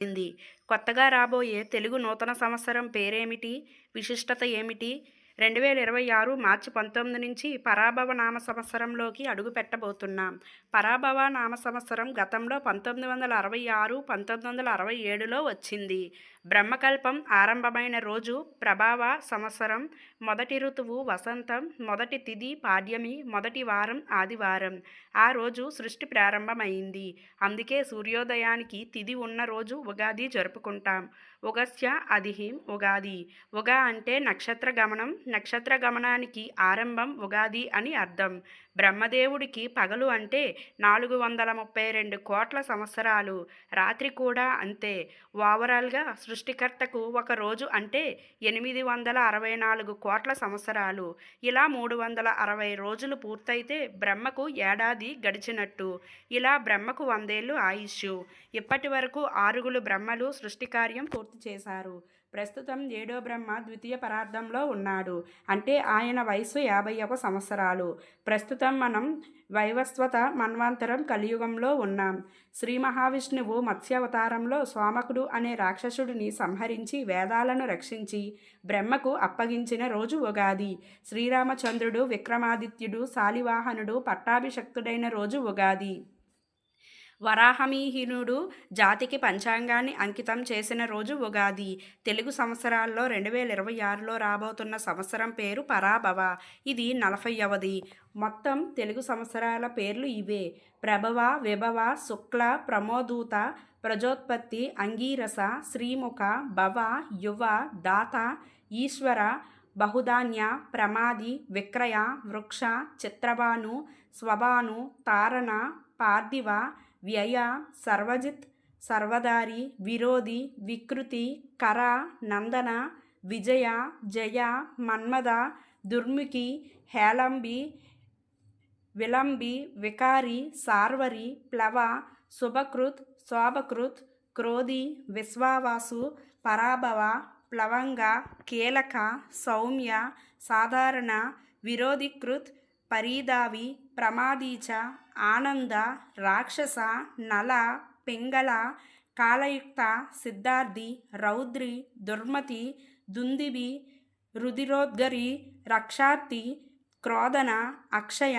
ఉంది. కొత్తగా రాబోయే తెలుగు నూతన సంవత్సరం పేరేమిటి? విశిష్టత ఏమిటి? 2026 మార్చి 19 నుంచి పరాభవ నామ సంవత్సరంలోకి అడుగు పెట్టబోతున్నాం. పరాభవ నామ సంవత్సరం గతంలో 1966, 1967లో వచ్చింది. బ్రహ్మకల్పం ఆరంభమైన రోజు ప్రభావ సంవత్సరం. మొదటి ఋతువు వసంతం. మొదటి తిథి పాడ్యమి. మొదటి వారం ఆదివారం. ఆ రోజు సృష్టి ప్రారంభమైంది. అందుకే సూర్యోదయానికి తిథి ఉన్న రోజు ఉగాది జరుపుకుంటాం. ఉగస్య అధిహిం ఉగాది. ఉగా అంటే నక్షత్ర గమనం. నక్షత్ర గమనానికి ఆరంభం ఉగాది అని అర్థం. బ్రహ్మదేవుడికి పగలు అంటే 432 కోట్ల సంవత్సరాలు. రాత్రి కూడా అంతే. ఓవరాల్గా సృష్టికర్తకు ఒక రోజు అంటే 864 కోట్ల సంవత్సరాలు. ఇలా 360 రోజులు పూర్తయితే బ్రహ్మకు ఏడాది గడిచినట్టు. ఇలా బ్రహ్మకు 100 ఏళ్ళు ఆయుష్షు. ఇప్పటి వరకు 6 బ్రహ్మలు సృష్టి కార్యం పూర్తి చేశారు. ప్రస్తుతం 7వ బ్రహ్మ ద్వితీయ పరార్థంలో ఉన్నాడు. అంటే ఆయన వయస్సు 51 సంవత్సరాలు. ప్రస్తుతం మనం వైవస్వత మన్వంతరం కలియుగంలో ఉన్నాం. శ్రీ మహావిష్ణువు మత్స్యావతారంలో సోమకుడు అనే రాక్షసుడిని సంహరించి వేదాలను రక్షించి బ్రహ్మకు అప్పగించిన రోజు ఉగాది. శ్రీరామచంద్రుడు విక్రమాదిత్యుడు శాలివాహనుడు పట్టాభిషక్తుడైన రోజు ఉగాది. వరాహమిహినుడు జాతికి పంచాంగాన్ని అంకితం చేసిన రోజు ఉగాది. తెలుగు సంవత్సరాల్లో 2026లో రాబోతున్న సంవత్సరం పేరు పరాభవ. ఇది 40వది. మొత్తం తెలుగు సంవత్సరాల పేర్లు ఇవే: ప్రభవ, విభవ, శుక్ల, ప్రమోదూత, ప్రజోత్పత్తి, అంగీరస, శ్రీముఖ, భవ, యువ, దాత, ఈశ్వర, బహుధాన్య, ప్రమాది, విక్రయ, వృక్ష, చిత్రభాను, స్వభాను, తారణ, పార్థివ, వ్యయ, సర్వజిత్, సర్వదారి, విరోధి, వికృతి, కర, నందన, విజయ, జయ, మన్మద, దుర్ముఖి, హేళంబి, విలంబి, వికారి, సార్వరి, ప్లవ, శుభకృత్, శోభకృత్, క్రోధి, విశ్వావాసు, పరాభవ, ప్లవంగ, కీలక, సౌమ్య, సాధారణ, విరోధికృత్, పరీదావి, ప్రమాదీచ, ఆనంద, రాక్షస, నల, పింగళ, కాలయుక్త, సిద్ధార్థి, రౌద్రి, దుర్మతి, దుందిబి, రుధిరోద్గరి, రక్షార్తి, క్రోధన, అక్షయ.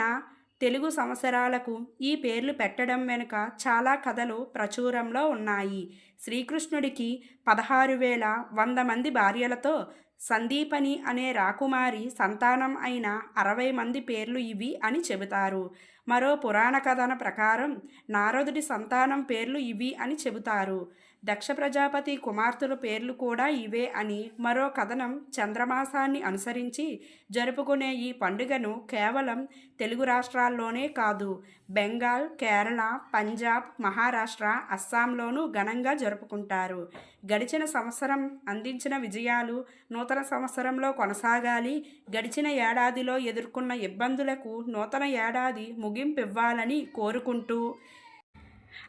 తెలుగు సంవత్సరాలకు ఈ పేర్లు పెట్టడం వెనుక చాలా కథలు ప్రచురంలో ఉన్నాయి. శ్రీకృష్ణుడికి 16,100 మంది భార్యలతో సందీపని అనే రాకుమారి సంతానం అయిన 60 మంది పేర్లు ఇవి అని చెబుతారు. మరో పురాణ కథన ప్రకారం నారదుడి సంతానం పేర్లు ఇవి అని చెబుతారు. దక్ష ప్రజాపతి కుమార్తెల పేర్లు కూడా ఇవే అని మరో కథనం. చంద్రమాసాన్ని అనుసరించి జరుపుకునే ఈ పండుగను కేవలం తెలుగు రాష్ట్రాల్లోనే కాదు, బెంగాల్, కేరళ, పంజాబ్, మహారాష్ట్ర, అస్సాంలోనూ ఘనంగా జరుపుకుంటారు. గడిచిన సంవత్సరం అందించిన విజయాలు నూతన సంవత్సరంలో కొనసాగాలి. గడిచిన ఏడాదిలో ఎదుర్కొన్న ఇబ్బందులకు నూతన ఏడాది ముగింపివ్వాలని కోరుకుంటూ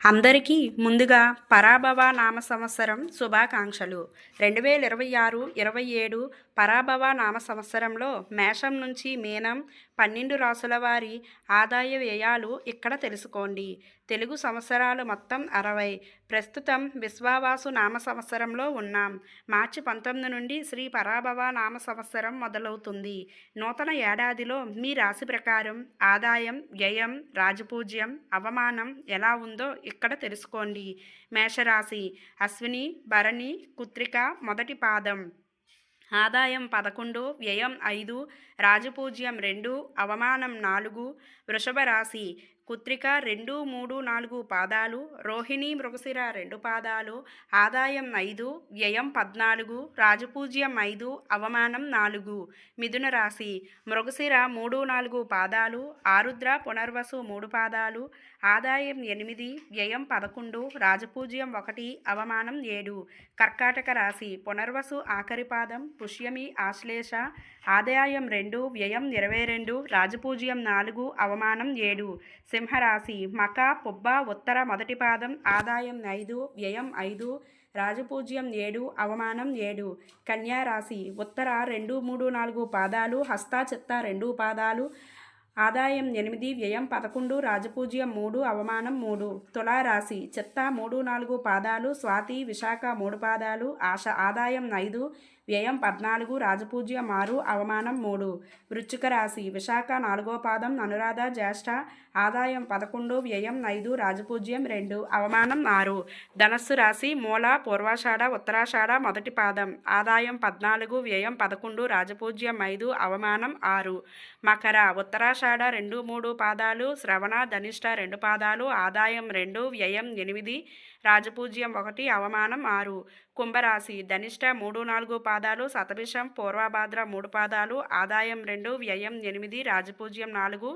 అందరికీ ముందుగా పరాభవ నామ సంవత్సరం శుభాకాంక్షలు. 2026-27 పరాభవ నామ సంవత్సరంలో మేషం నుంచి మీనం 12 రాసుల వారి ఆదాయ వ్యయాలు ఇక్కడ తెలుసుకోండి. తెలుగు సంవత్సరాలు మొత్తం 60. ప్రస్తుతం విశ్వావాసు నామ సంవత్సరంలో ఉన్నాం. మార్చి 19 నుండి శ్రీ పరాభవ నామ సంవత్సరం మొదలవుతుంది. నూతన ఏడాదిలో మీ రాశి ప్రకారం ఆదాయం, వ్యయం, రాజపూజ్యం, అవమానం ఎలా ఉందో ఇక్కడ తెలుసుకోండి. మేషరాశి: అశ్విని, భరణి, కృత్తిక మొదటి పాదం. ఆదాయం 11, వ్యయం 5, రాజపూజ్యం 2, అవమానం 4. వృషభ రాశి: కృత్తిక 2, 3, 4 పాదాలు, రోహిణి, మృగశిర 2 పాదాలు. ఆదాయం 5, వ్యయం 14, రాజపూజ్యం 5, అవమానం 4. మిథున రాశి: మృగశిర 3, 4 పాదాలు, ఆరుద్ర, పునర్వసు 3 పాదాలు. ఆదాయం 8, వ్యయం 11, రాజపూజ్యం 1, అవమానం 7. కర్కాటక రాశి: పునర్వసు ఆఖరి పాదం, పుష్యమి, ఆశ్లేష. ఆదాయం 2, వ్యయం 22, రాజపూజ్యం 4, అవమానం 7. సింహరాశి: మక, పుబ్బ, ఉత్తర మొదటి పాదం. ఆదాయం 5, వ్యయం 5, రాజపూజ్యం 7, అవమానం 7. కన్యా రాశి: ఉత్తర 2, 3, 4 పాదాలు, హస్త, చిత్త 2 పాదాలు. ఆదాయం 8, వ్యయం 11, రాజపూజ్యం 3, అవమానం 3. తులారాశి చిత్త 3, 4 పాదాలు, స్వాతి, విశాఖ 3 పాదాలు, ఆదాయం 5, వ్యయం 14, రాజపూజ్యం 6, అవమానం 3. వృశ్చిక రాశి విశాఖ 4వ పాదం, అనురాధ, జ్యేష్ఠ, ఆదాయం 11, వ్యయం 5, రాజపూజ్యం 2, అవమానం 6. ధనస్సు రాశి మూల, పూర్వాషాఢ, ఉత్తరాషాఢ మొదటి పాదం, ఆదాయం 14, వ్యయం 11, రాజపూజ్యం 5, అవమానం 6. మకర ఉత్తరాషాఢ 2, 3 పాదాలు, శ్రవణ, ధనిష్ట 2 పాదాలు, ఆదాయం 2, వ్యయం 8, రాజపూజ్యం 1, అవమానం 6. కుంభరాశి ధనిష్ట 3, 4 పాదాలు, శతభిషం, పూర్వభాద్ర 3 పాదాలు, ఆదాయం 2, వ్యయం 8, రాజపూజ్యం 4,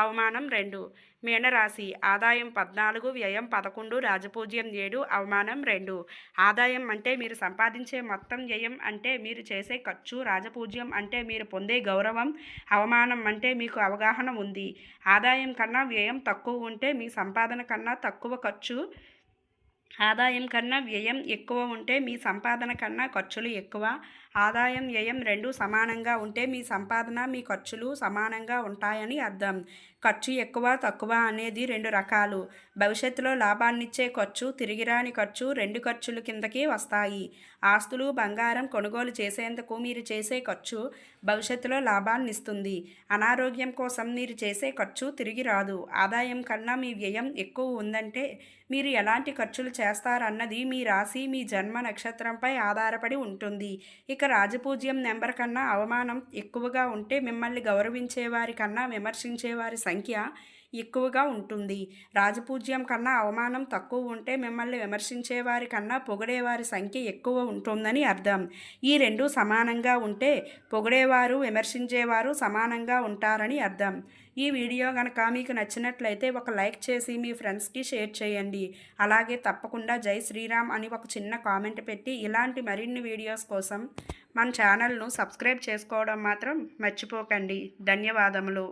అవమానం 2. మీనరాశి ఆదాయం 14, వ్యయం 11, రాజపూజ్యం 7, అవమానం 2. ఆదాయం అంటే మీరు సంపాదించే మొత్తం, వ్యయం అంటే మీరు చేసే ఖర్చు, రాజపూజ్యం అంటే మీరు పొందే గౌరవం, అవమానం అంటే మీకు అవగాహన ఉంది. ఆదాయం కన్నా వ్యయం తక్కువ ఉంటే మీ సంపాదన కన్నా తక్కువ ఖర్చు, ఆదాయం కన్నా వ్యయం ఎక్కువ ఉంటే మీ సంపాదన కన్నా ఖర్చులు ఎక్కువ. ఆదాయం వ్యయం రెండూ సమానంగా ఉంటే మీ సంపాదన మీ ఖర్చులు సమానంగా ఉంటాయని అర్థం. ఖర్చు ఎక్కువ తక్కువ అనేది 2 రకాలు. భవిష్యత్తులో లాభాన్నిచ్చే ఖర్చు, తిరిగిరాని ఖర్చు 2 ఖర్చుల కిందకి వస్తాయి. ఆస్తులు, బంగారం కొనుగోలు చేసేందుకు మీరు చేసే ఖర్చు భవిష్యత్తులో లాభాన్నిస్తుంది. అనారోగ్యం కోసం మీరు చేసే ఖర్చు తిరిగి రాదు. ఆదాయం కన్నా మీ వ్యయం ఎక్కువ ఉందంటే మీరు ఎలాంటి ఖర్చులు చేస్తారన్నది మీ రాశి, మీ జన్మ నక్షత్రంపై ఆధారపడి ఉంటుంది. ఇక రాజపూజ్యం నెంబర్ కన్నా అవమానం ఎక్కువగా ఉంటే మిమ్మల్ని గౌరవించేవారి కన్నా విమర్శించేవారి సంఖ్య ఎక్కువగా ఉంటుంది. రాజపూజ్యం కన్నా అవమానం తక్కువ ఉంటే మిమ్మల్ని విమర్శించేవారి కన్నా పొగిడేవారి సంఖ్య ఎక్కువ ఉంటుందని అర్థం. ఈ 2 సమానంగా ఉంటే పొగిడేవారు, విమర్శించేవారు సమానంగా ఉంటారని అర్థం. ఈ వీడియో కనుక మీకు నచ్చినట్లయితే ఒక లైక్ చేసి మీ ఫ్రెండ్స్కి షేర్ చేయండి. అలాగే తప్పకుండా జై శ్రీరామ్ అని ఒక చిన్న కామెంట్ పెట్టి ఇలాంటి మరిన్ని వీడియోస్ కోసం మన ఛానల్ను సబ్స్క్రైబ్ చేసుకోవడం మాత్రం మర్చిపోకండి. ధన్యవాదములు.